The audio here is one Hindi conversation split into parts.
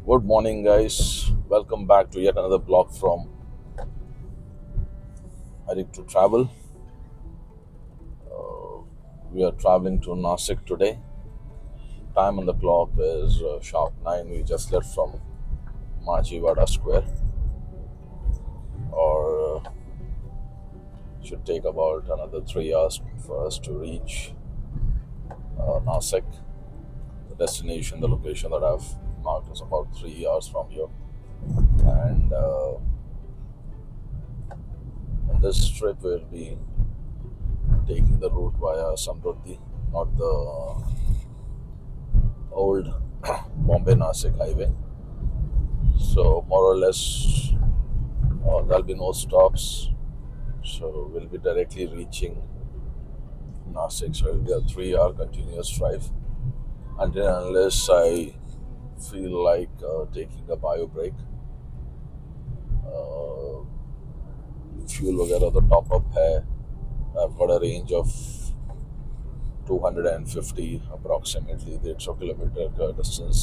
Good morning, guys. Welcome back to yet another blog from Addict to Travel. We are traveling to Nasik today. Time on the clock is sharp 9. We just left from Machivada Square, or should take about another 3 hours for us to reach Nasik. The destination, the location that I've marked is about 3 hours from here. And on this trip, we'll be taking the route via Samruddhi, not the old Bombay Nasik highway. So more or less, there'll be no stops. So we'll be directly reaching Nasik. So it'll be a 3 hour continuous drive until unless I feel like taking a bio break. Uh, Fuel वगैरह तो top up है. I've got a range of 250 approximately 150 kilometre का distance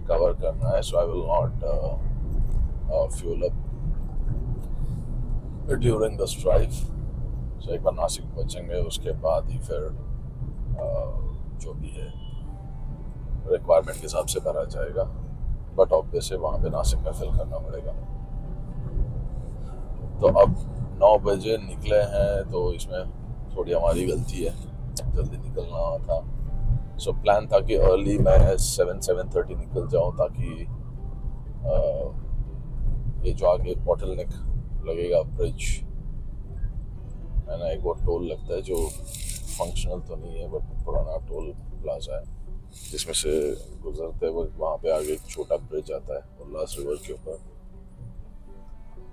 cover करना है. So I will not fuel up during this drive. So एक बार नासिक पहुंचेंगे उसके बाद ही फिर जो भी है रिक्वायरमेंट के हिसाब से भरा जाएगा. बट ऑब्वियसली वहाँ पे नासिक में फिल करना पड़ेगा. तो अब 9 बजे निकले हैं, तो इसमें थोड़ी हमारी गलती है, जल्दी निकलना था. सो प्लान था कि अर्ली मैं 7:30 निकल जाऊँ ताकि ये जो आगे बॉटल नेक लगेगा ब्रिज है ना, एक वो टोल लगता है जो फंक्शनल तो नहीं है बट पुराना टोल प्लाजा है, जिसमें से गुजरते वक्त वहाँ पे आगे एक छोटा ब्रिज आता है उल्लास रिवर के ऊपर.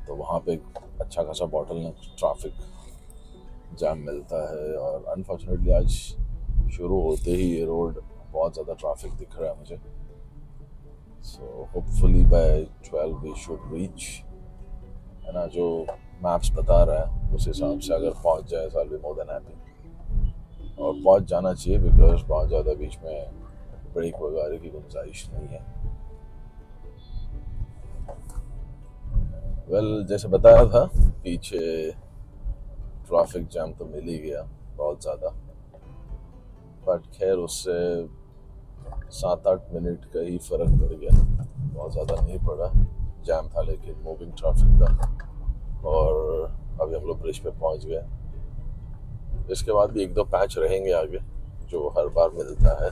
तो वहाँ पे अच्छा खासा बॉटल नेक ट्रैफिक जैम मिलता है. और अनफॉर्चुनेटली आज शुरू होते ही ये रोड बहुत ज़्यादा ट्रैफिक दिख रहा है मुझे. So hopefully by 12 we should reach, है ना. जो मैप्स बता रहा है उस हिसाब से अगर पहुंच जाए तो I will be more than happy. और पहुंच जाना चाहिए बिकॉज बहुत ज़्यादा बीच में ब्रेक वगैरह की गुंजाइश नहीं है. जैसे बताया था पीछे ट्रैफिक जैम तो मिल ही गया बहुत ज़्यादा, बट खैर उससे 7-8 मिनट का ही फ़र्क पड़ गया, बहुत ज़्यादा नहीं पड़ा. जैम था लेकिन मूविंग ट्रैफिक था. और अभी हम लोग ब्रिज पे पहुंच गए. इसके बाद भी 1-2 पैच रहेंगे आगे जो हर बार मिलता है,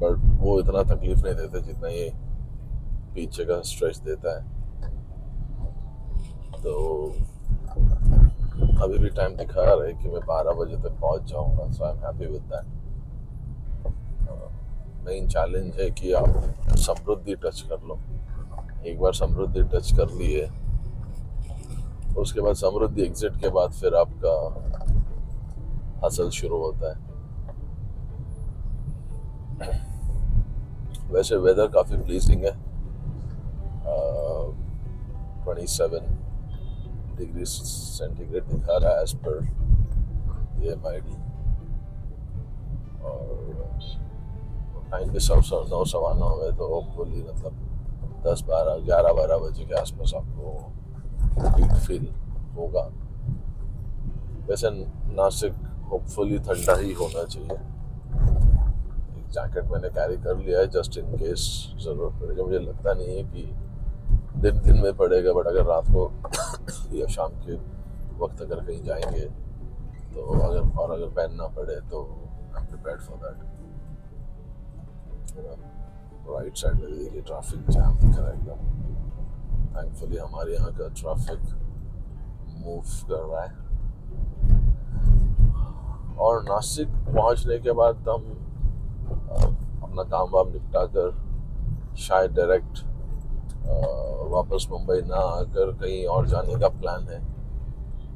बट वो इतना तकलीफ नहीं देते जितना ये पीछे का स्ट्रेच देता है. तो अभी भी टाइम दिखा रहा है कि मैं 12 बजे तक पहुंच जाऊंगा. So I am happy with that. Main challenge है कि आप समृद्धि टच कर लो. एक बार समृद्धि टच कर लिए उसके बाद समृद्धि एग्जिट के बाद फिर आपका हसल शुरू होता है. वैसे वेदर काफ़ी प्लीजिंग है. 27 डिग्री सेंटीग्रेड दिखा रहा है एज पर AMID. और टाइम भी 9:15 है, तो होपफुली मतलब 11-12 बजे के आसपास आपको हीट फील होगा. वैसे नासिक होपफुली ठंडा ही होना चाहिए. एक जैकेट मैंने कैरी कर लिया है जस्ट इन केस ज़रूरत पड़ेगा. मुझे लगता नहीं है कि दिन में पड़ेगा, बट अगर रात को या शाम के वक्त अगर कहीं जाएंगे तो अगर पहनना पड़े तो I am prepared for that. Right side में भी देखिए ट्रैफिक जैम दिख रहा है एकदम. थैंकफुली हमारे यहाँ का ट्रैफिक मूव कर रहा है. और नासिक पहुँचने के बाद हम अपना काम वाम निपटा कर शायद डायरेक्ट वापस मुंबई ना आकर कहीं और जाने का प्लान है.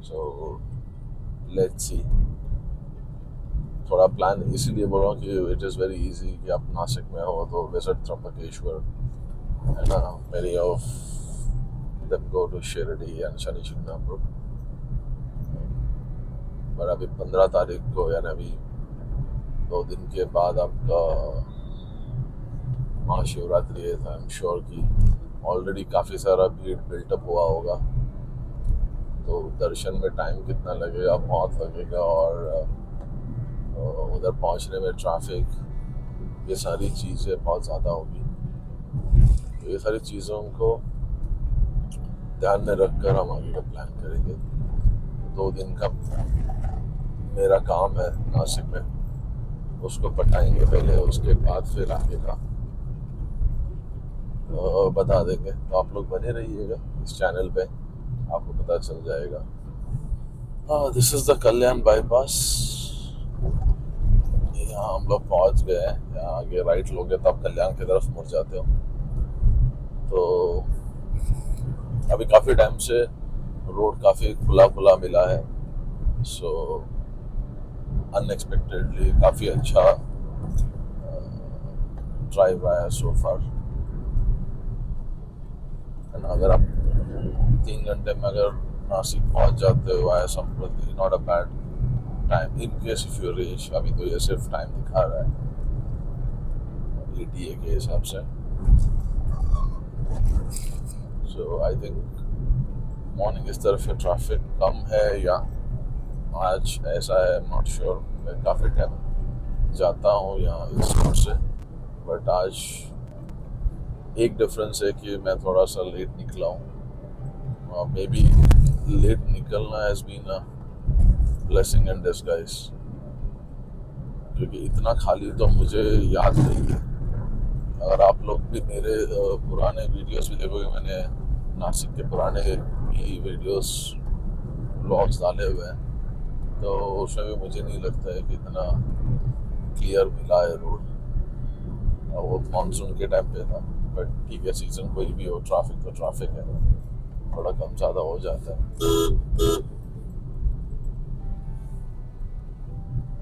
So let's see. थोड़ा प्लान इसीलिए बोल रहा हूँ कि इट इज़ वेरी इजी कि आप नासिक में हो तो विजिट त्र्यंबकेश्वर, है ना. Many of them go to Shirdi and Shani Shingnapur. पर अभी 15 तारीख को यानी अभी 2 दिन के बाद आपका महाशिवरात्रि है, आई एम श्योर कि ऑलरेडी काफ़ी सारा भीड़ बिल्टअप हुआ होगा, तो दर्शन में टाइम कितना लगेगा, बहुत लगेगा, और उधर पहुंचने में ट्रैफिक, ये सारी चीज़ें बहुत ज़्यादा होगी। तो ये सारी चीज़ों को ध्यान में रखकर हम आगे का प्लान करेंगे। 2 दिन का मेरा काम है नासिक में, उसको पटाएंगे पहले, उसके बाद फिर आगे का बता देंगे। तो आप लोग बने रहिएगा इस चैनल पे, आपको पता चल जाएगा। This is the Kalyan bypass. यहाँ हम लोग पहुँच गए हैं। यहाँ आगे राइट लोगे तो आप कल्याण की तरफ मुड़ जाते हो। तो अभी काफ़ी टाइम से रोड काफ़ी खुला खुला मिला है, सो अनएक्सपेक्टेडली काफ़ी अच्छा ड्राइव आया सो फार। अगर आप 3 घंटे में अगर नासिक पहुंच जाते हो आया Samruddhi, not a bad time in case if you reach. अभी तो ये सिर्फ टाइम दिखा रहा है ETA के हिसाब से, सो आई थिंक मॉर्निंग इस तरफ से ट्रैफिक कम है या आज ऐसा है, नॉट श्योर। मैं काफ़ी टाइम जाता हूँ यहाँ इस रोड से, बट आज एक डिफरेंस है कि मैं थोड़ा सा लेट निकला हूँ। मे बी लेट निकलना has been a blessing in disguise, क्योंकि इतना खाली तो मुझे याद नहीं है। अगर आप लोग भी मेरे पुराने वीडियोस भी देखोगे, मैंने नासिक के पुराने भी वीडियोस व्लॉग्स डाले हुए हैं, तो उसमें भी मुझे नहीं लगता है कि इतना क्लियर मिला है रोड। वो मानसून के टाइम पे था, बट ठीक है, सीजन कोई भी हो, ट्रैफिक तो ट्रैफिक है, थोड़ा कम ज़्यादा हो जाता है।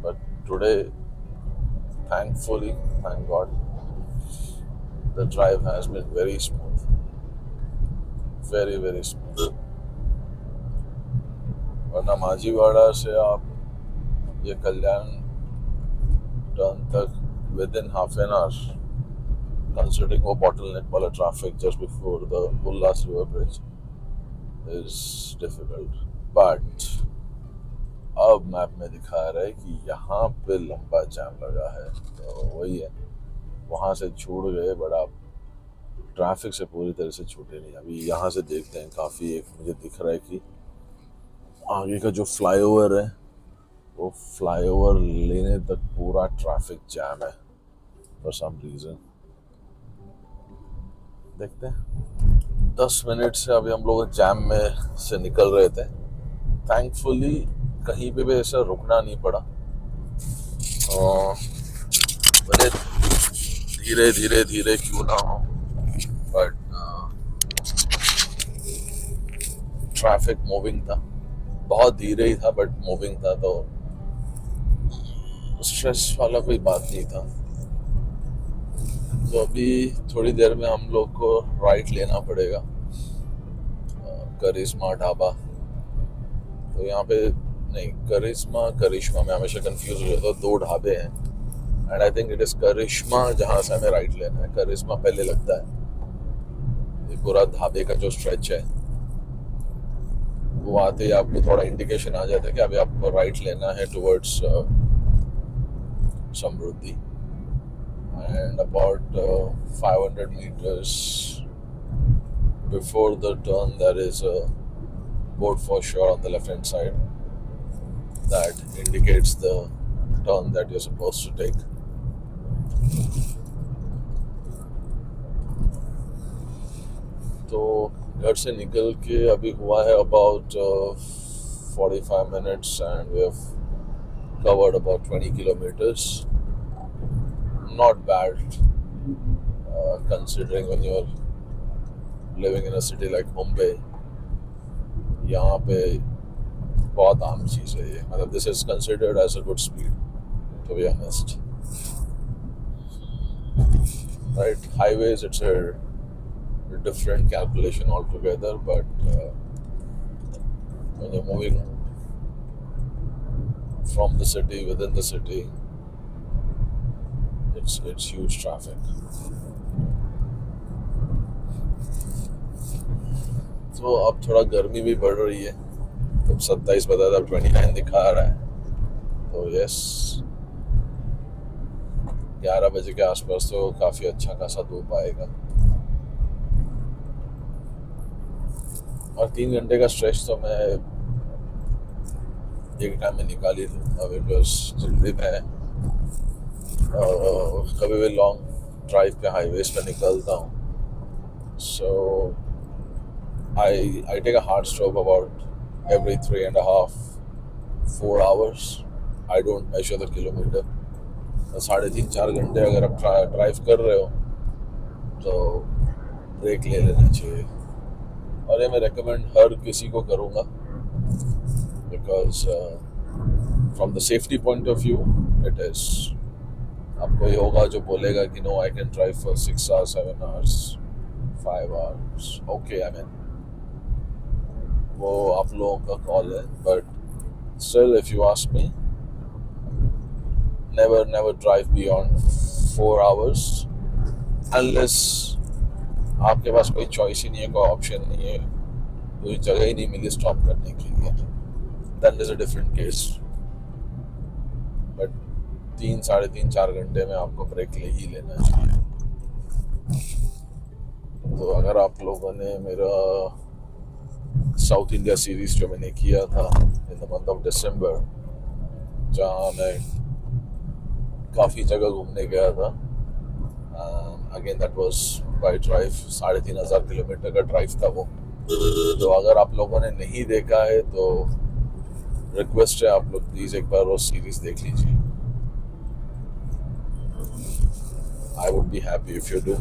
But today thankfully, thank God, the drive has been very smooth, very very smooth. वरना माझीवाड़ा से आप ये कल्याण टर्न तक within half an hour, considering वो bottleneck वाला traffic just before the Ullas River Bridge is difficult. But अब मैप में दिखा रहा है कि यहाँ पे लंबा जाम लगा है, तो वही है, वहाँ से छूट गए, बट आप ट्रैफिक से पूरी तरह से छूटे नहीं। अभी यहाँ से देखते हैं, काफ़ी एक मुझे दिख रहा है कि आगे का जो फ्लाईओवर है, वो फ्लाईओवर लेने तक पूरा ट्रैफिक जैम है फॉर सम रीज़न। देखते हैं। 10 मिनट से अभी हम लोग जैम में से निकल रहे थे। थैंकफुली कहीं पे भी ऐसा रुकना नहीं पड़ा, भले धीरे धीरे धीरे क्यों ना हो, बट ट्रैफिक मूविंग था, बहुत धीरे ही था बट मूविंग था, तो स्ट्रेस वाला कोई बात नहीं था। तो अभी थोड़ी देर में हम लोग को राइट लेना पड़ेगा, करिश्मा ढाबा। तो यहाँ पे नहीं, करिश्मा में हमेशा कंफ्यूज हो जाता, 2 ढाबे हैं, and I think it is Karishma जहाँ से हमें राइट लेना है। करिश्मा पहले लगता है, ये पूरा ढाबे का जो स्ट्रेच है, वो आते ही आपको थोड़ा इंडिकेशन आ जाता है कि अभी आपको राइट लेना है towards Samriddhi. And about 500 meters before the turn there is a board for sure on the left hand side that indicates the turn that you're supposed to take. तो घर से निकल के अभी हुआ है about 45 minutes and we have covered about 20 kilometers. Not bad, considering when you're living in a city like Mumbai. यहाँ पे बहुत आम चीज़ है ये, मतलब this is considered as a good speed, to be honest. Right, highways it's a different calculation altogether, but when you're moving from the city, within the city, it's huge traffic. तो अब थोड़ा गर्मी भी बढ़ रही है, तो 27 बताया था, 29 दिखा रहा है। तो यस, 11 बजे के आसपास तो काफ़ी अच्छा खासा धूप आएगा। और 3 घंटे का स्ट्रेच तो मैं एक टाइम में निकाल ही दूँ। अभी बस जल्दी में कभी भी लॉन्ग ड्राइव पे हाईवेज पे निकलता हूँ, सो I take a hard stop about every 3.5-4 hours. I don't measure the kilometer. 3.5-4 घंटे अगर आप ड्राइव कर रहे हो तो ब्रेक ले लेना चाहिए। और ये मैं रेकमेंड हर किसी को करूँगा, because from the safety point of view it is. आपको ये होगा जो बोलेगा कि no I can drive for 6 hours, 7 hours, 5 hours, okay, I mean वो आप लोगों का कॉल है, but still if you ask me, never drive beyond 4 hours unless आपके पास कोई चॉइस ही नहीं है, कोई ऑप्शन नहीं है, कोई जगह ही नहीं मिली स्टॉप करने के लिए, then there's a different case. But 3-3.5-4 घंटे में आपको ब्रेक ले ही लेना चाहिए। तो अगर आप लोगों ने मेरा साउथ इंडिया सीरीज जो मैंने किया था in the month of December, जहाँ मैं काफ़ी जगह घूमने गया था, again that was by drive, 3,500 kilometre का ड्राइव था वो। तो अगर आप लोगों ने नहीं देखा है तो रिक्वेस्ट है, आप लोग प्लीज़ एक बार वो सीरीज देख लीजिए। I would be happy if you do.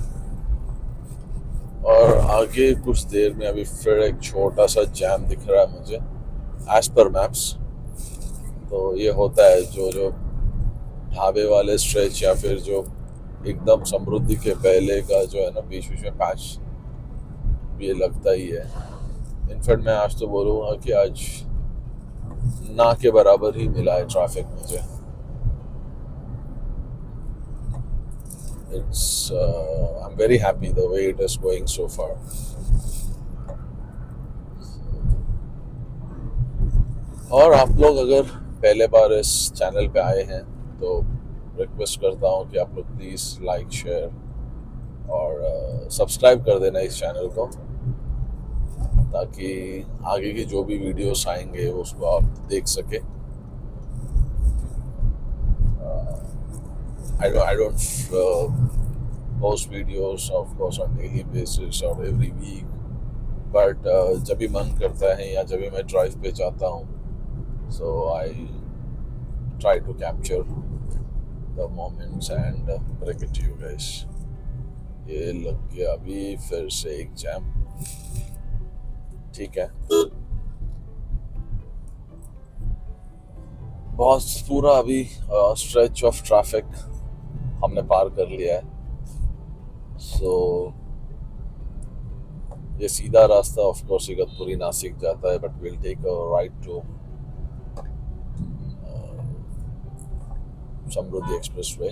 और आगे कुछ देर में अभी फिर एक छोटा सा जैम दिख रहा है मुझे एज पर मैप्स। तो ये होता है जो ढाबे वाले स्ट्रेच या फिर जो एकदम समृद्धि के पहले का जो है ना, बीच बीच में पैच भी ये लगता ही है। इनफैक्ट मैं आज तो बोलूँगा कि आज ना के बराबर ही मिला है ट्रैफिक मुझे। I'm very happy the way it is going so far. और आप लोग अगर पहले बार इस चैनल पे आए हैं तो रिक्वेस्ट करता हूँ कि आप लोग प्लीज़ लाइक, शेयर और सब्सक्राइब कर देना इस चैनल को, ताकि आगे की जो भी वीडियोस आएंगे उसको आप देख सके। I don't post videos of course on daily basis or every week, but जब भी मन करता है या जब भी मैं ड्राइव पे जाता हूँ, so I try to capture the moments and bring it to you guys. ये लग गया अभी फिर से एक जैम, ठीक है। बहुत पूरा अभी स्ट्रेच ऑफ ट्रैफिक हमने पार कर लिया है। सो ये सीधा रास्ता ऑफ कोर्स इगतपुरी नासिक जाता है, but will take a right to Samruddhi expressway.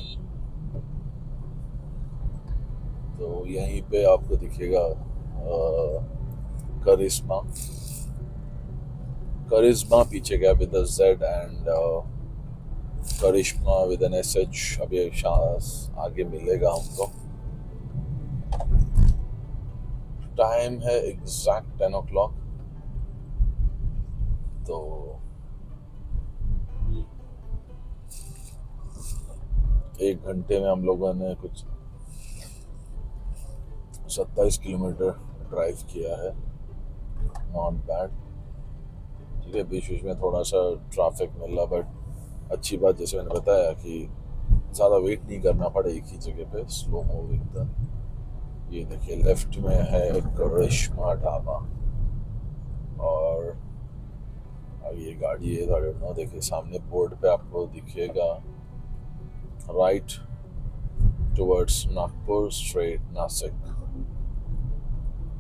तो यहीं पे आपको दिखेगा करिश्मा पीछे गया with a Z and Karishma with an SH अभी आगे मिलेगा हमको। टाइम है एग्जैक्ट 10 o'clock। तो एक घंटे में हम लोगों ने कुछ 27 किलोमीटर ड्राइव किया है, नॉट बैड। ठीक है, बीच बीच में थोड़ा सा ट्रैफिक मिला, बट अच्छी बात जैसे मैंने बताया कि ज़्यादा वेट नहीं करना पड़े एक ही जगह पे, स्लो मूविंग था। ये देखिए लेफ्ट में है करिश्मा ढाबा, और आगे ये गाड़ी है, आई डोंट नो, देखिए सामने बोर्ड पे आपको दिखेगा right towards Nagpur straight Nashik.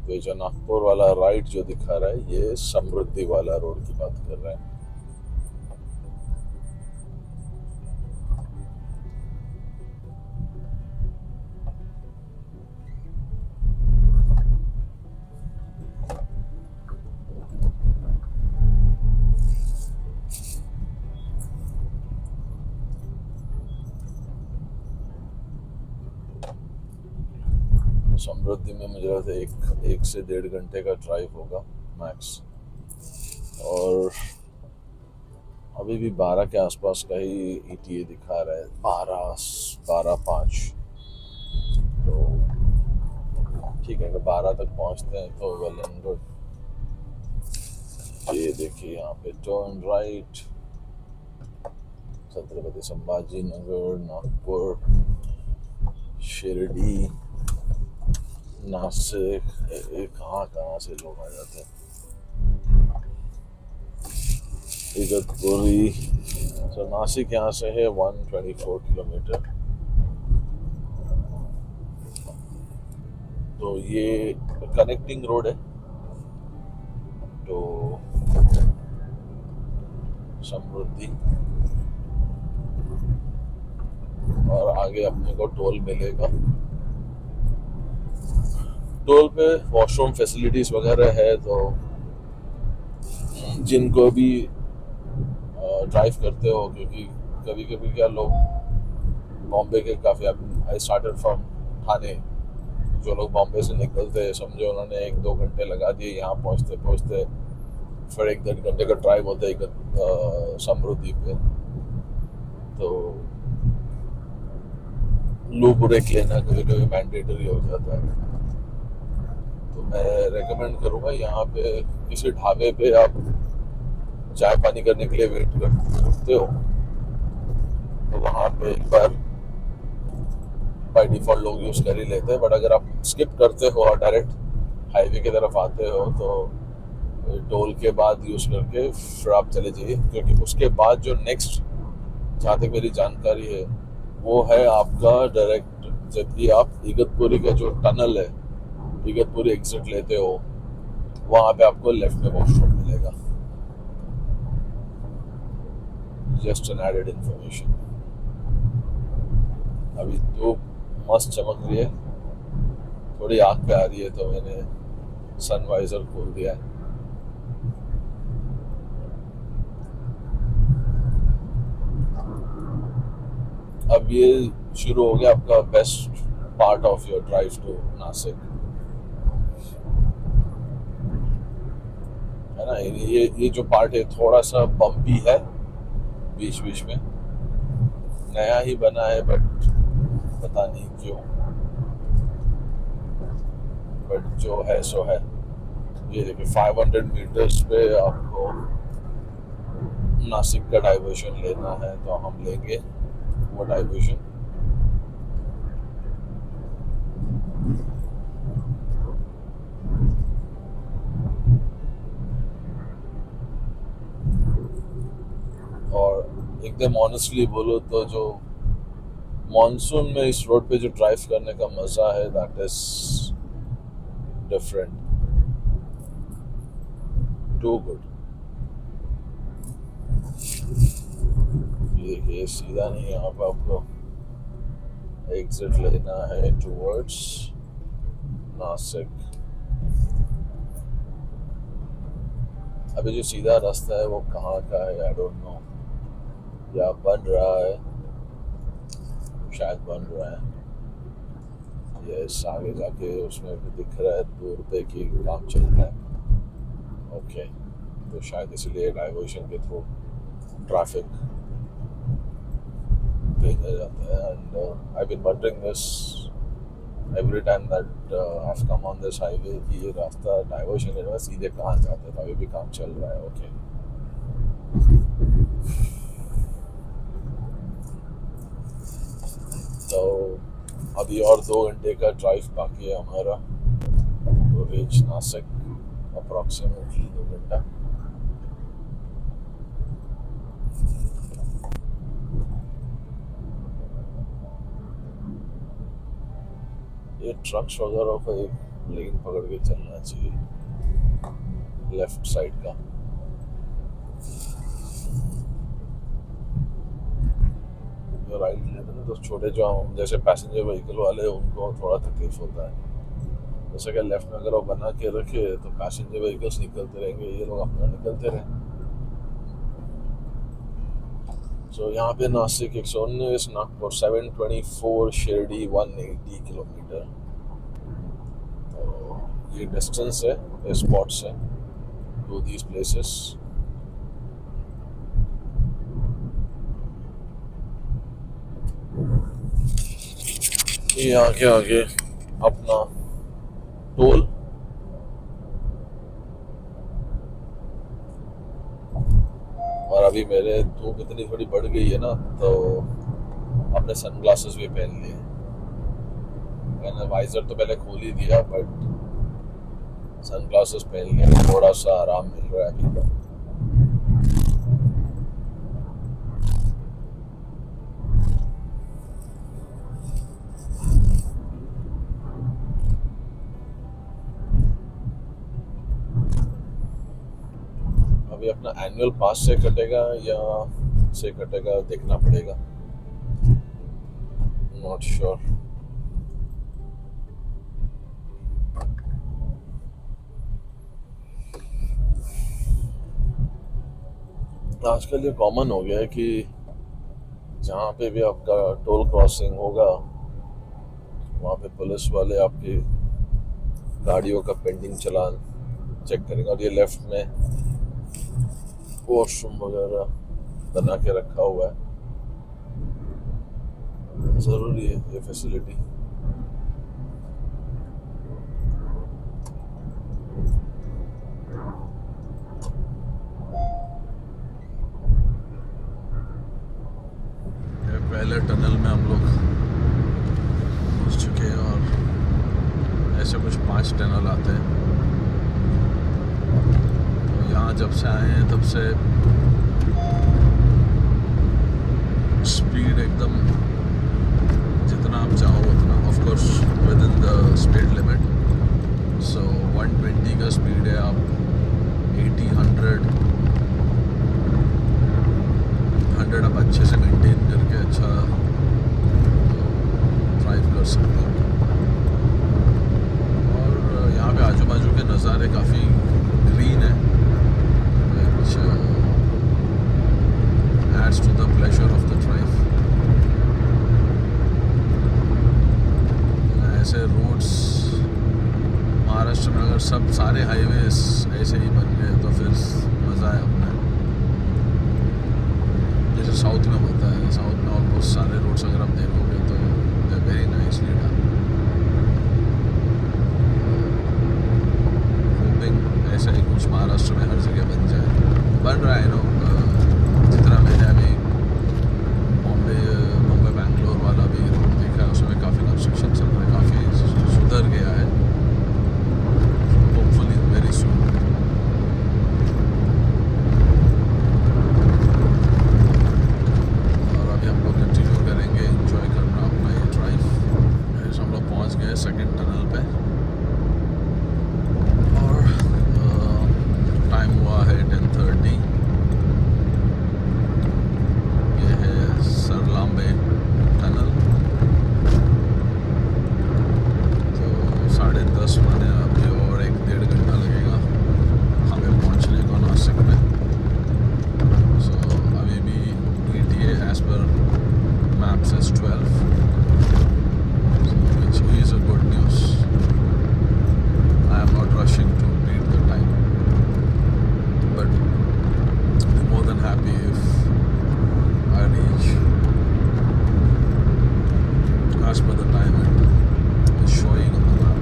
तो जो नागपुर वाला राइट जो दिखा रहा है ये समृद्धि वाला रोड की बात कर रहा है। समृद्धि में मुझे लगता है एक से 1.5 घंटे का ड्राइव होगा मैक्स। और अभी भी 12 के आसपास का ही ETA दिखा रहा है, 12:05। तो ठीक है, अगर 12 तक पहुंचते हैं तो वेल एंड गुड। ये देखिए यहाँ पे टर्न राइट, छत्रपति संभाजी नगर, नागपुर, शिरडी, नासिक। कहाँ से लोग आ जाते हैं। इगतपुरी। तो नासिक यहाँ से है 124 किलोमीटर। तो ये कनेक्टिंग रोड है। तो समृद्धि और आगे अपने को टोल मिलेगा। टोल पे वॉशरूम फैसिलिटीज वगैरह है, तो जिनको भी ड्राइव करते हो, क्योंकि कभी कभी क्या लोग बॉम्बे के काफ़ी, आई स्टार्टेड फ्रॉम ठाणे, जो लोग बॉम्बे से निकलते हैं समझो उन्होंने 1-2 घंटे लगा दिए यहाँ पहुँचते पहुँचते, फिर 1-1.5 घंटे का ड्राइव होता है समृद्धि पे। तो लूप ब्रेक लेना कभी कभी मैंडेटरी हो जाता है। तो मैं रेकमेंड करूँगा यहाँ पे किसी ढाबे पे आप चाय पानी करने के लिए वेट कर सकते हो, तो वहाँ पे एक बार बाय डिफॉल्ट लोग यूज़ कर ही लेते हैं। बट अगर आप स्किप करते हो और डायरेक्ट हाईवे की तरफ आते हो तो टोल के बाद यूज़ करके फिर आप चले जाइए, क्योंकि उसके बाद जो नेक्स्ट, जहाँ तक मेरी जानकारी है, वो है आपका डायरेक्ट, जब भी आप इगतपुरी का जो टनल है, इगतपुरी एग्जिट लेते हो, वहाँ पे आपको लेफ्ट में वॉशरूम मिलेगा। Just an added information. अभी तो मस्त चमक रही है, थोड़ी आँख पे आ रही है, तो मैंने सनवाइजर खोल दिया है। अब ये शुरू हो गया आपका best part of your drive to Nashik, है ना। ये जो पार्ट है थोड़ा सा बम्पी है बीच बीच में, नया ही बना है बट पता नहीं क्यों, बट जो है सो है। ये देखिए 500 मीटर्स पे आपको नासिक का डाइवर्शन लेना है, तो हम लेंगे वो डाइवर्शन। और एकदम ऑनेस्टली बोलो तो जो मॉनसून में इस रोड पे जो ड्राइव करने का मजा है, that is different, too good. ये सीधा नहीं, यहाँ पे आपको एग्जिट लेना है टुवर्ड्स नासिक। अभी जो सीधा रास्ता है वो कहाँ का है आई डोंट नो, या बन रहा है, शायद बन रहा है। ये आगे जाके उसमें भी दिख रहा है दूर पे कि काम चल रहा है। ओके, तो शायद इसलिए डाइवर्शन के थ्रू ट्रैफिक भेजा जाता है। And I been wondering this every time that I have come on this highway कि ये रास्ता डाइवर्शन है, सीधे कहाँ जाता है। अभी भी काम चल रहा है। ओके, तो अभी और 2 घंटे का ड्राइव बाकी है हमारा, तो रीच नासिक अप्रॉक्सीमेटली 2 घंटा। ये ट्रक्स वगैरह को एक लेन पकड़ के चलना चाहिए लेफ्ट साइड का। जो राइट लेते हैं तो छोटे जो हम जैसे पैसेंजर व्हीकल वाले उनको थोड़ा तकलीफ होता है। जैसे कि लेफ्ट में अगर वो बना के रखे तो पैसेंजर व्हीकल्स निकलते रहेंगे, ये लोग अपना निकलते रहे। सो यहाँ पे नासिक 119, नागपुर 724, शिरडी 180 किलोमीटर। ये डिस्टेंस है इस स्पॉट से टू दीज प्लेसेस। ये आगे आगे अपना टोल, और अभी मेरे धूप इतनी थोड़ी बढ़ गई है ना, तो अपने सन ग्लासेस भी पहन लिए। मैंने वाइजर तो पहले खोल ही दिया, बट सन ग्लासेस पहन लिए, थोड़ा सा आराम मिल रहा है अभी। अभी अपना एनुअल पास से कटेगा या से कटेगा देखना पड़ेगा, नॉट श्योर। आजकल ये कॉमन हो गया है कि जहाँ पे भी आपका टोल क्रॉसिंग होगा वहाँ पे पुलिस वाले आपकी गाड़ियों का पेंडिंग चालान चेक करेंगे, और ये लेफ्ट में वॉशरूम वगैरह बना के रखा हुआ है। ज़रूरी है ये फैसिलिटी। पहले टनल में हम लोग घुस चुके हैं, और ऐसे कुछ 5 टनल आते हैं। तो यहाँ जब से आए हैं तब से स्पीड एकदम जितना आप चाहो उतना, of course within the speed limit. So 120 का स्पीड है, आप 80 100 आप अच्छे से मेंटेन करके अच्छा ड्राइव कर सकते हो। और यहाँ पे आजू बाजू के नज़ारे काफ़ी ग्रीन है, which adds to the pleasure of the drive। ऐसे रोड्स महाराष्ट्र में अगर सब सारे हाईवेज ऐसे ही बन गए तो फिर मज़ा है अपना। जैसे साउथ में होता है, साउथ में ऑलमोस्ट सारे रोड्स अगर आप देखोगे तो they very nicely done. Hopping ऐसा ही कुछ महाराष्ट्र में हर जगह बन जाए, बन रहा है नो। जितना मैंने अभी मुंबई बैंगलोर वाला भी रोड देखा है, उसमें काफ़ी कंस्ट्रक्शन चल रहा है, काफ़ी सुधर गया है। Hopefully very soon. और अभी हम लोग कंटिन्यू करेंगे एंजॉय करना अपना ये ड्राइव। हम लोग पहुँच गए सेकेंड टनल पे, और टाइम हुआ है 10:30। ये है सरलाम्बे टनल। तो 10:30 माने अभी और 1-1.5 घंटा लगेगा हमें पहुंचने को नासिक में। सो अभी भी ETA as per map says 12, which is a good news. I am not rushing to beat the time, but I'm more than happy if I reach as per the time it is showing on the map.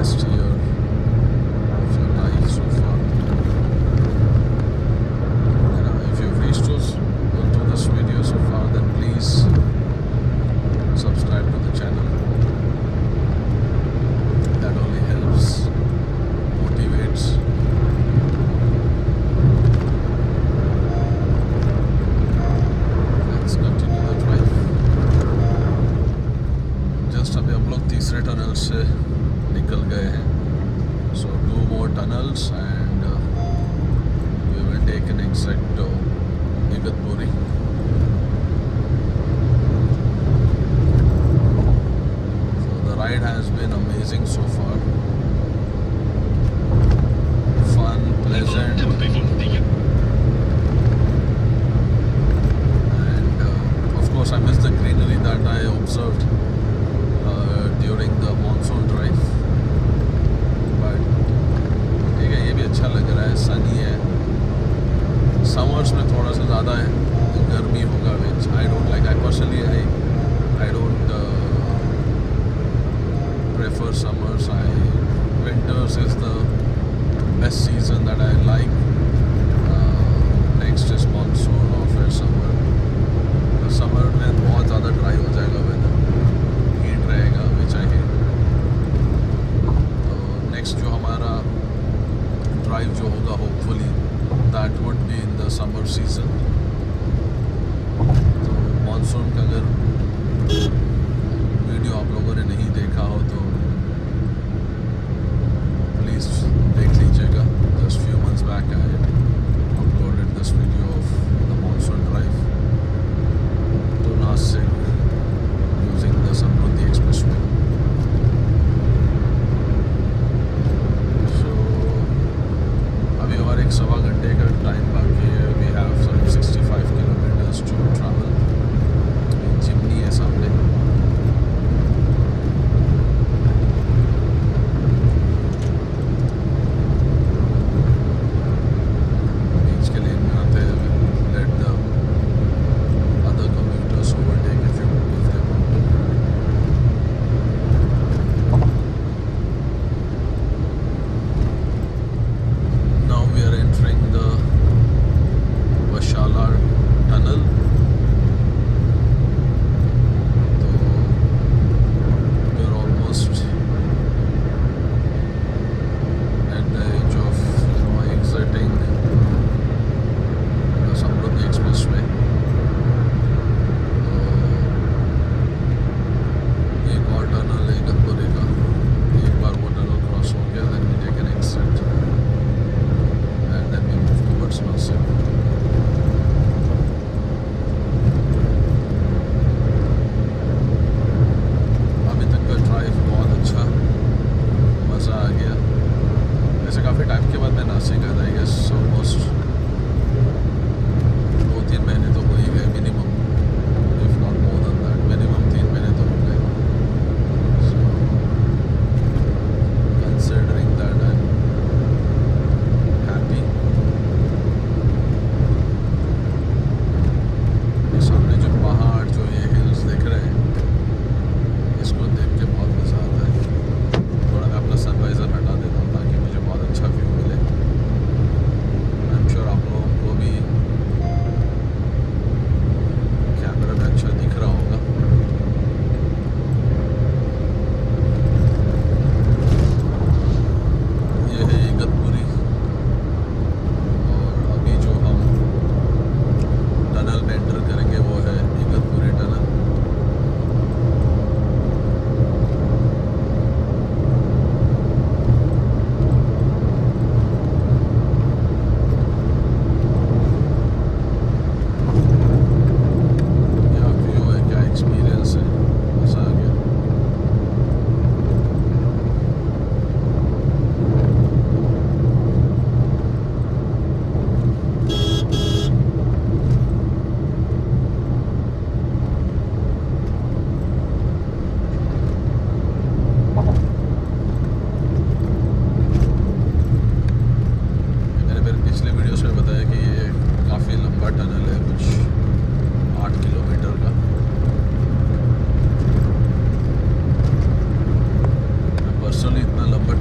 best year of your life so far. And if you've reached to this video so far, then please subscribe to the channel. That only helps, motivates. Let's continue the drive. Just अभी हम लोग तीसरे टनल से निकल गए हैं. So 2 more tunnels and we will take an exit to Igatpuri. So the ride has been amazing so far. Fun, pleasant, and of course I missed the greenery that I observed during the monsoon drive. But ठीक है, ये भी अच्छा लग रहा है. सनी है. समर्स में थोड़ा सा ज़्यादा है गर्मी होगा, which I don't like. I personally I don't prefer summers. Winters is the best season that I like. Next is monsoon or फिर summer. समर में बहुत ज़्यादा ड्राई हो जाएगा वेदर, हीट रहेगा, which I hate. तो नेक्स्ट जो हमारा ड्राइव जो होगा, hopefully that would be in the summer season. तो मानसून का अगर वीडियो आप लोगों ने नहीं देखा हो तो प्लीज़ देख लीजिएगा. Just few months back I uploaded this video of the monsoon drive to Nasik using the Samruddhi Expressway. So अभी और 1.25 घंटे का टाइम बाकी है. We have some 65 kilometers to travel. Chimney है सामने. बीच के लेन में आते हैं. Let the other commuters overtake if they want to. Now we are entering the Vashala tunnel. So we are almost at the edge of exiting the Samruddhi Expressway. एक और टनल है इगतपुरी का. एक बार वो टनल क्रॉस हो गया, then we take an exit and then we move towards Nasik. अभी तक का ड्राइव बहुत अच्छा, मज़ा आ गया. वैसे काफ़ी टाइम के बाद मैं नासिक आया था. आई गेस ऑलमोस्ट 2-3 महीने तो हो ही गए minimum, if not more than that. Minimum 3 महीने तो हो गए. So considering that, I'm happy. ये सामने जो पहाड़, जो ये हिल्स दिख रहे हैं, इसको देख के बहुत मज़ा आता है. थोड़ा मैं अपना सनवाइज़र हटा देता हूँ ताकि मुझे बहुत अच्छा व्यू मिले. आई एम श्योर आप लोगों को भी कैमरा में अच्छा दिख रहा होगा. ये है इगतपुरी और अभी जो हम टनल में एंटर करेंगे वो है इगतपुरी टनल. क्या व्यू है, क्या एक्सपीरियंस है, मज़ा आ गया. मैंने मेरे पिछले वीडियोस में बताया कि ये काफ़ी लंबा टनल है, कुछ 8 किलोमीटर का. मैं पर्सनली इतना लंबा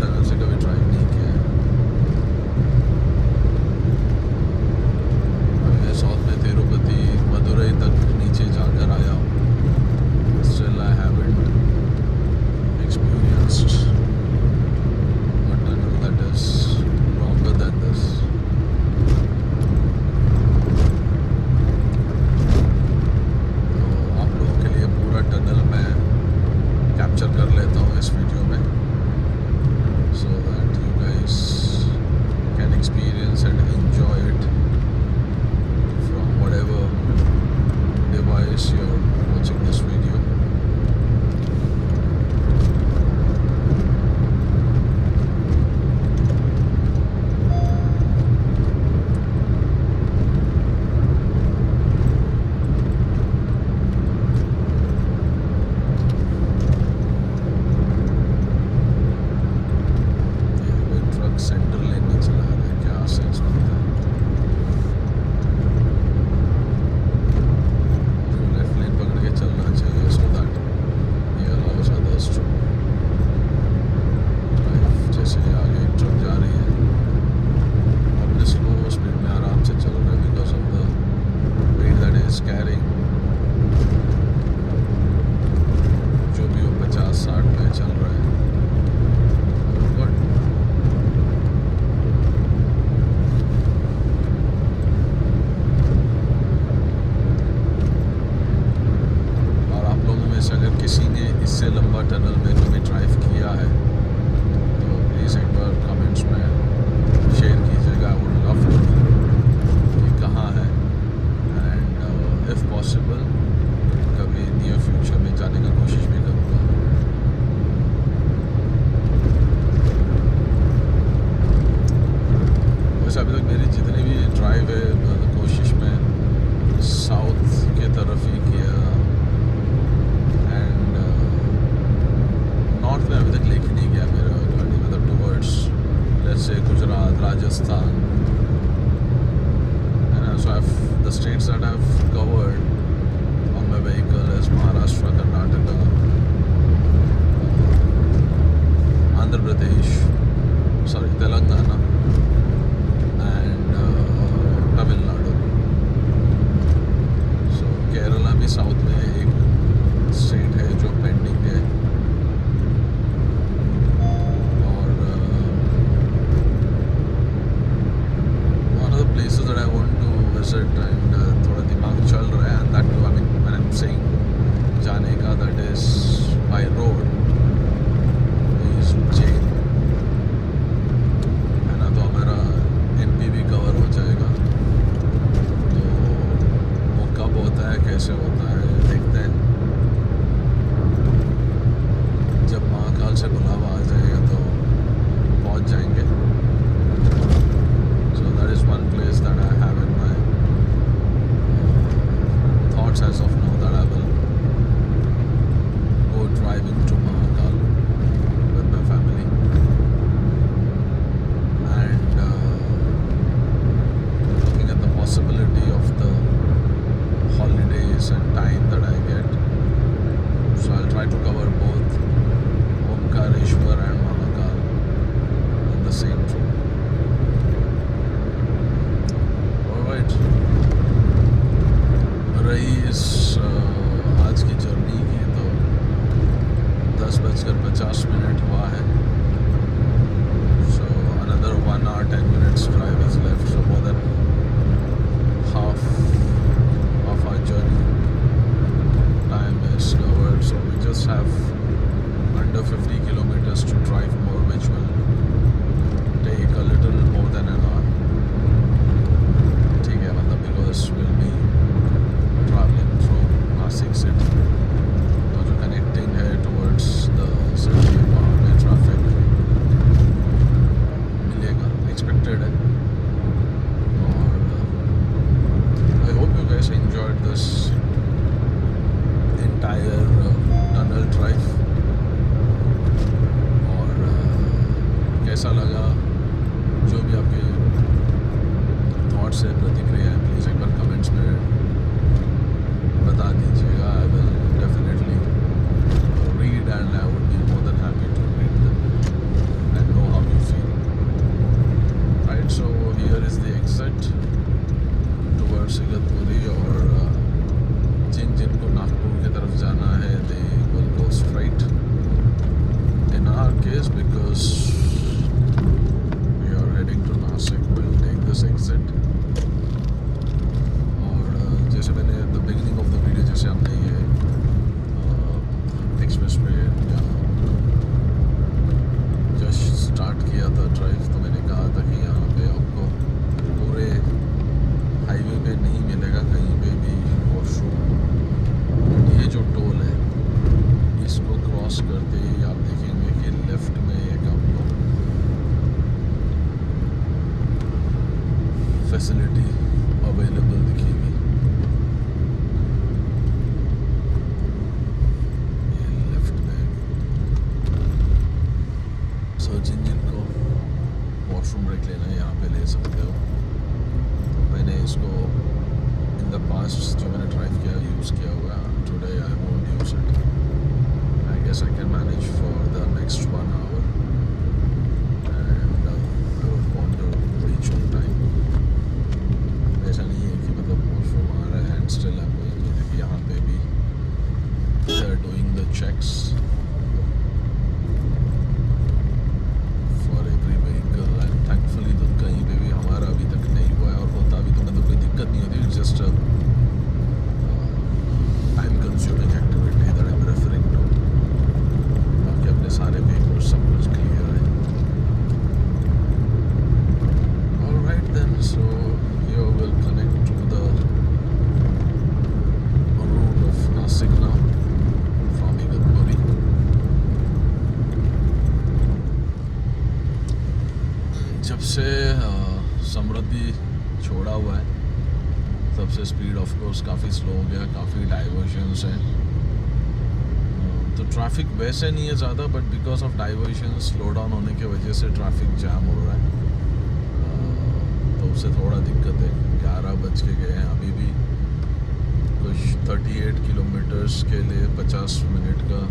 Andhra Pradesh, sorry, Telangana and Tamil Nadu. So Kerala भी साउथ में एक स्टेट है जो पेंडिंग है और one of the places that I want to visit and थोड़ा दिमाग चल रहा है and that too, I mean when I'm saying जाने का, that is by road, is Ujjain, है ना. तो हमारा MP भी कवर हो जाएगा. तो वो कब होता है, कैसे होता है, देखते हैं. जब महाकाल से बुलावा आ जाएगा तो पहुंच जाएंगे. So that is one place that I have in my thoughts as of now, that I will go driving to Mahakal with my family and looking at the possibility of the holidays and time that I get. So I'll try to cover both Omkareshwar and Mahakal in the same trip. Alright. रही इस आज की जर्नी की तो 10:50 हुआ है. So another 1 hour 10 minutes drive is left. So more than half of our journey time is covered. So we just have under 50 kilometers to drive more, which will take a little more than an hour. ठीक है, मतलब because we'll be traveling through Nasik city. तो जो connecting है towards the city, वहाँ पे traffic मिलेगा, expected है. और I hope you guys enjoyed this entire tunnel drive. और कैसा लगा, जो भी आपके थॉट्स है, प्रतिक्रिया है, प्लीज़ एक बार कमेंट्स में बता दीजिएगा. I will definitely read and I would be more than happy to read them and know how you feel. Right, so here is the exit towards Igatpuri, और जिनको नागपुर की तरफ जाना है they will go straight. In our case, because we are heading to Nasik, we'll take this exit. और जैसे मैंने at the beginning of the video, जैसे हमने ये एक्सप्रेस वे जस्ट स्टार्ट किया था ड्राइव, तो मैंने कहा था कि यहाँ पे आपको पूरे हाईवे पे नहीं मिलेगा कहीं पे भी वॉशरूम. ये जो टोल है, इसको क्रॉस करते ही आप देखेंगे कि लेफ्ट में एक आपको फैसिलिटी अवेलेबल दिखेगी. ये लेफ्ट में सर्च इंजन को वॉशरूम ब्रेक लेना है, यहाँ पे ले सकते हो. मैंने इसको इन द पास्ट जो मैंने ड्राइव किया यूज़ किया हुआ है. Today I won't use it. I guess I can manage for the next 1 hour and I would want to reach on time. ऐसा नहीं है कि मतलब वॉशरूम आ रहा है and still I am going. देखिए यहाँ पे भी they are doing the checks for every vehicle and thankfully तो कहीं पे भी हमारा अभी तक नहीं हुआ है. और होता भी तो मतलब कोई दिक्कत नहीं होती. It's just time consuming activity that I am referring to. बाकी अपने सारे पेपर्स सब कुछ क्लियर है. Alright then, so here we'll connect to the route of Nasik now from Igatpuri. जब से समृद्धि छोड़ा हुआ है तब से स्पीड ऑफ कोर्स काफ़ी स्लो हो गया. काफ़ी डाइवर्जन्स हैं. तो ट्रैफिक वैसे नहीं है ज़्यादा, but because of diversion slow down होने की वजह से ट्रैफिक जाम हो रहा है. तो उससे थोड़ा दिक्कत है. 11 बज के गए हैं, अभी भी कुछ 38 किलोमीटर्स के लिए 50 मिनट का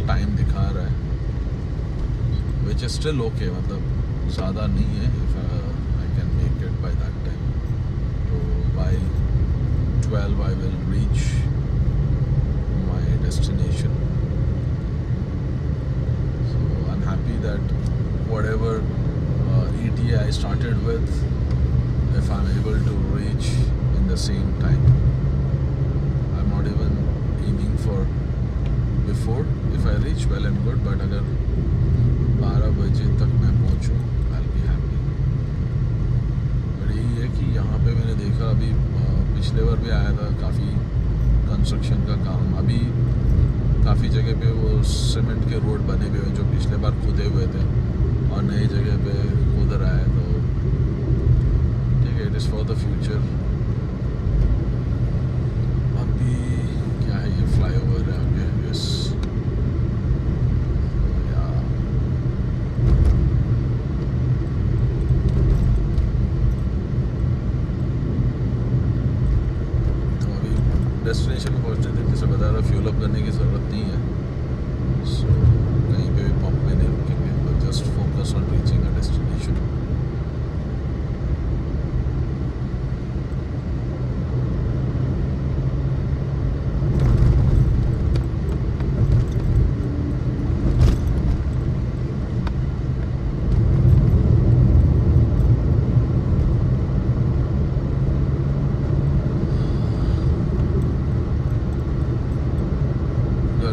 टाइम दिखा रहा है. which is still okay, मतलब ज़्यादा नहीं है. If I can make it by that time, so by 12 I will reach my destination. So I'm happy that whatever ETA I started with, if I'm able to reach in the same time. I'm not even aiming for before. If I reach, well and good, but अगर 12 बजे तक मैं पहुंचूं, I'll be happy. but यही है कि यहाँ पे मैंने देखा अभी पिछले बार भी आया था, काफ़ी कंस्ट्रक्शन का काम. अभी काफ़ी जगह पे वो सीमेंट के रोड बने हुए हैं जो पिछले बार खुदे हुए थे, और नई जगह पे खुद रहा है. तो ठीक है, it is for the future. अभी क्या है, ये फ्लाईओवर है आगे, यस. डेस्टिनेशन में पहुंचने तक जैसे बता रहा, फ्यूल अप करने की ज़रूरत नहीं है. सो कहीं पे भी पंप में नहीं रुकेंगे, but just focus on reaching a destination.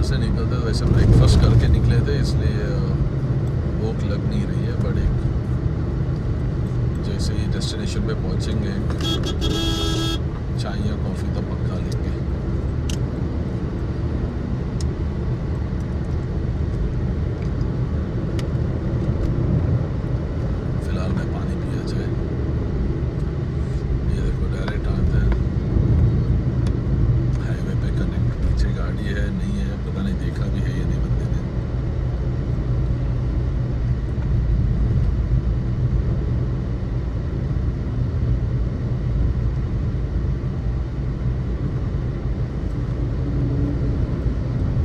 से निकलते तो वैसे ब्रेकफास्ट करके निकले थे, इसलिए भूख लग नहीं रही है. बट एक जैसे ही डेस्टिनेशन पे पहुंचेंगे, चाय या कॉफ़ी तो पक्का लेंगे. फिलहाल मैं पानी पिया जाए. ये देखो डायरेक्ट आते हैं हाईवे पे कनेक्ट. पीछे गाड़ी है नहीं है पता नहीं, देखा भी है या नहीं बंदे ने.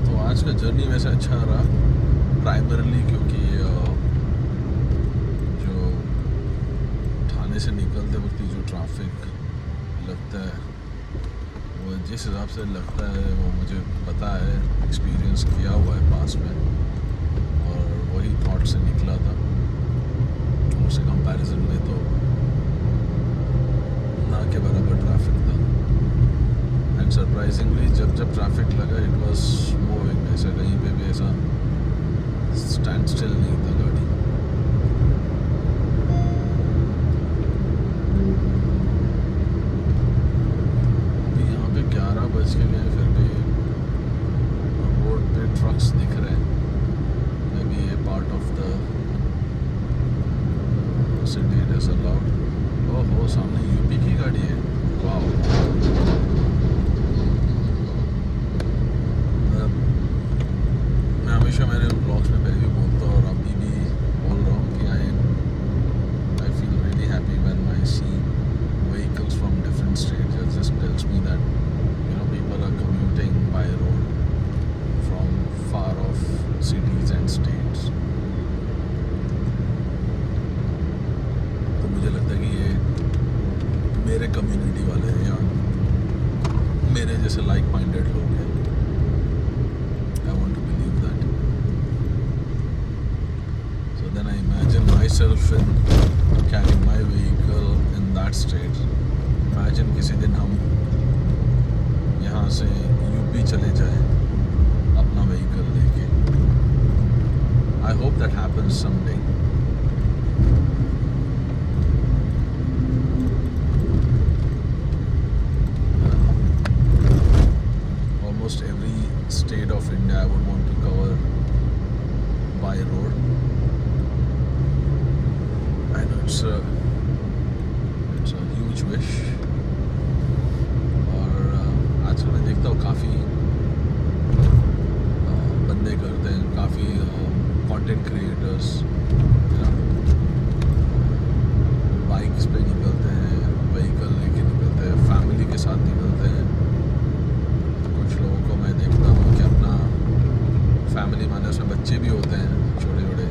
तो आज का जर्नी वैसे अच्छा रहा, प्राइमरली क्योंकि जो ठाणे से निकलते वक्त जो ट्रैफिक लगता है, वो जिस हिसाब से लगता है वो मुझे पता है, एक्सपीरियंस किया हुआ है पास में, और वही थॉट से निकला था. उससे कंपैरिजन में तो ना के बराबर ट्रैफिक था. एंड सरप्राइजिंगली जब ट्रैफिक लगा, इट वाज मूविंग. ऐसा कहीं पे भी ऐसा स्टैंड स्टिल नहीं था गाड़ी. बज के गए, फिर भी रोड पे ट्रक्स दिख रहे हैं. मे बी ये part of the city it is allowed. ओहो, सामने यूपी की गाड़ी है. वाओ. मैं हमेशा मेरे ब्लॉग्स में पहले भी बोलता हूँ और अभी भी बोल रहा हूँ कि I feel really happy when I see vehicles from different states. It just tells me that people are commuting by road from far off cities and states. तो मुझे लगता है कि ये मेरे कम्युनिटी वाले हैं या मेरे जैसे लाइक माइंडेड लोग हैं. I want to believe that. So then I imagine myself in carrying my vehicle in that state. Imagine किसी दिन हम यहाँ से यूपी चले जाए अपना व्हीकल लेके. I hope that happens someday. Almost every state of India I would want to cover by road. I know it's a huge wish. आजकल मैं देखता हूँ काफ़ी बंदे करते हैं, काफ़ी कंटेंट क्रिएटर्स बाइक्स पे निकलते हैं, व्हीकल लेके निकलते हैं, फैमिली के साथ निकलते हैं. कुछ लोगों को मैं देखता हूँ कि अपना फैमिली माने उसमें बच्चे भी होते हैं छोटे छोटे,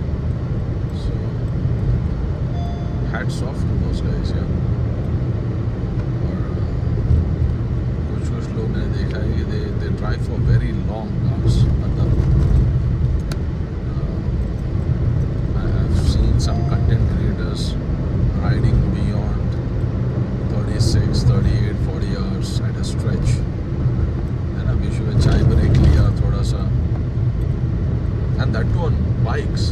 hats off to those guys, yeah. और कुछ लोग मैंने देखा है कि they drive for very long hours. मतलब I have seen some content creators riding beyond 36, 38, 40 hours at a stretch. है ना, बीच में चाय ब्रेक लिया थोड़ा सा, and that too on bikes.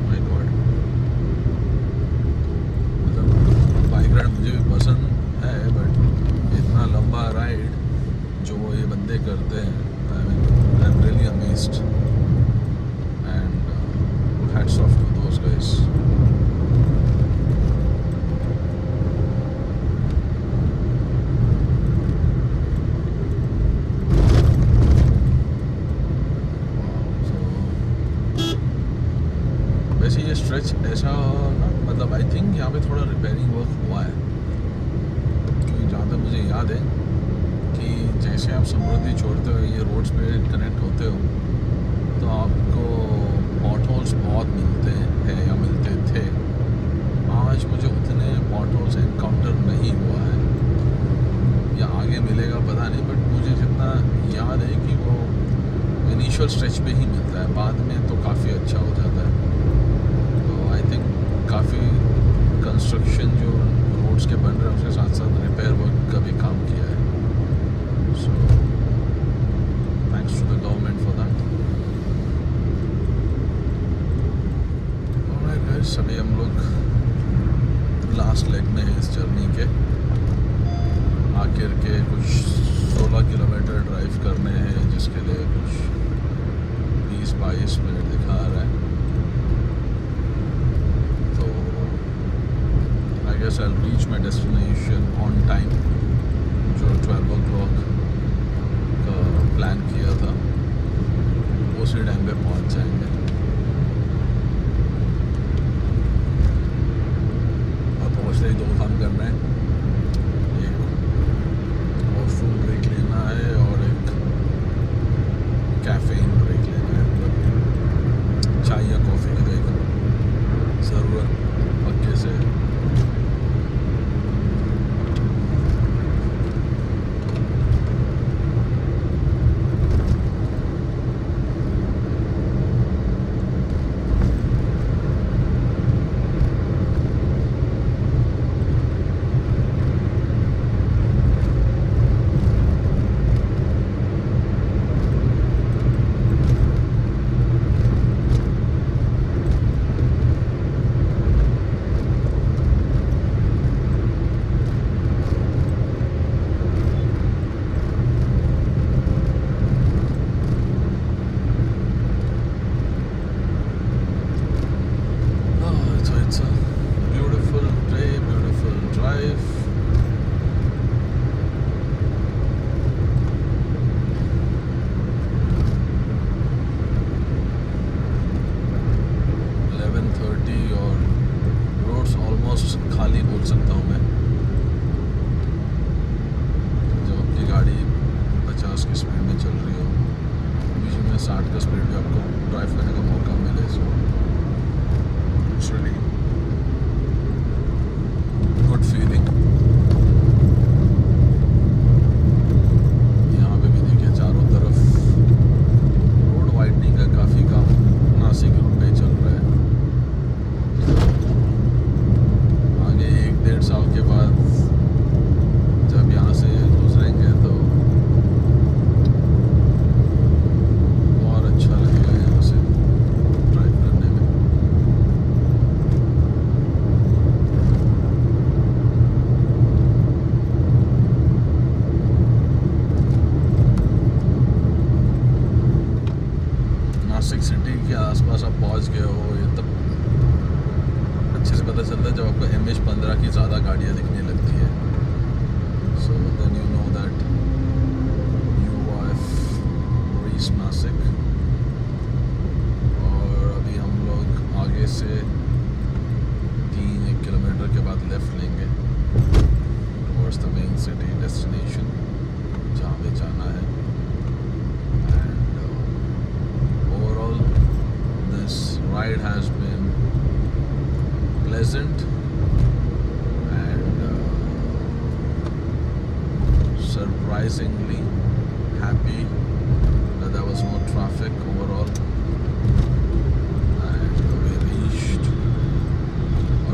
My God, मतलब बाइक राइड मुझे भी पसंद है, बट इतना लंबा राइड जो वो ये बंदे करते हैं, I am really amazed and hats off to those guys. वैसे ये स्ट्रेच ऐसा ना, मतलब आई थिंक यहाँ पे थोड़ा रिपेयरिंग वर्क हुआ है, क्योंकि जहाँ तक मुझे याद है कि जैसे आप समृद्धि छोड़ते हो, ये रोड्स पे कनेक्ट होते हो, तो आपको पॉट होल्स बहुत मिलते हैं या मिलते थे. आज मुझे उतने पॉट होल्स एनकाउंटर नहीं हुआ है, या आगे मिलेगा पता नहीं, बट मुझे जितना याद है कि वो इनिशियल स्ट्रेच पे ही मिलता है, बाद में तो काफ़ी अच्छा हो जाता है. तो आई थिंक काफ़ी कंस्ट्रक्शन जो रोड्स के बन रहे हैं उसके साथ साथ रिपेयर वर्क का भी काम किया है. So, thanks to the government for that. Alright guys, अभी हम लोग लास्ट लेग में हैं इस जर्नी के. आखिर के कुछ 16 किलोमीटर ड्राइव करने हैं, जिसके लिए कुछ 20-22 मिनट दिखा रहा है. तो I guess I'll reach my destination on time, जो 12 o'clock प्लान किया था, उसी टाइम पे पहुंच जाएंगे. और पहुंचते ही 2 काम करना है, एक वॉशरूम ब्रेक लेना है और एक कैफीन ब्रेक लेना है. मतलब चाय या कॉफ़ी की एक ज़रूरत पक्के से. It's a beautiful day, beautiful drive. और रोड्स ऑलमोस्ट खाली बोल सकता हूँ मैं. जब आपकी गाड़ी 50 की स्पीड में चल रही हो, बीच में 60 का स्पीड भी आपको ड्राइव करने का मौका मिले, so it's really good feeling. यहाँ पे भी देखिए चारों तरफ रोड वाइडनिंग का काफ़ी काम नासिक रोड पे चल रहा है. आगे 1-1.5 साल के बाद जब यहाँ से गुजरेंगे तो और अच्छा लगेगा यहाँ से ड्राइव करने में. नासिक सिटी के आसपास आप पहुँच गए हो, ये तब अच्छे से पता चलता है जब आपको MH15 की ज़्यादा गाड़ियाँ दिखने लगती है. So then you know that you have reached Nashik. और अभी हम लोग आगे से 3 किलोमीटर के बाद लेफ़्ट लेंगे towards the main city destination जहाँ पे जाना है. And overall this ride has been pleasant surprisingly happy that there was no traffic overall, and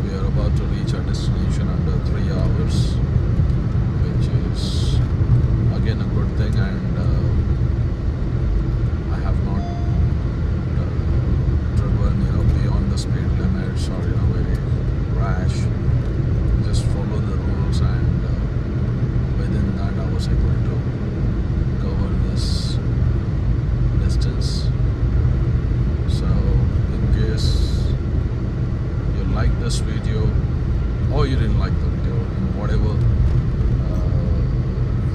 we are about to reach our destination under 3 hours, which is again a good thing. And I have not driven beyond the speed limits or very rash. Just follow the rules, and within that I was able to cover this distance. So in case you like this video or you didn't like the video, in whatever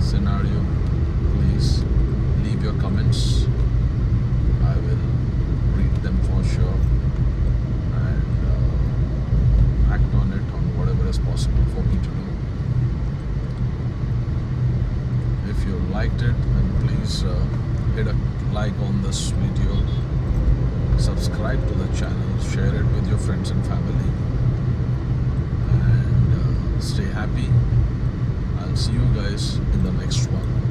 scenario, please leave your comments. I will read them for sure and act on it, on whatever is possible for me to do. If you liked it, then please hit a like on this video, subscribe to the channel, share it with your friends and family, and stay happy. I'll see you guys in the next one.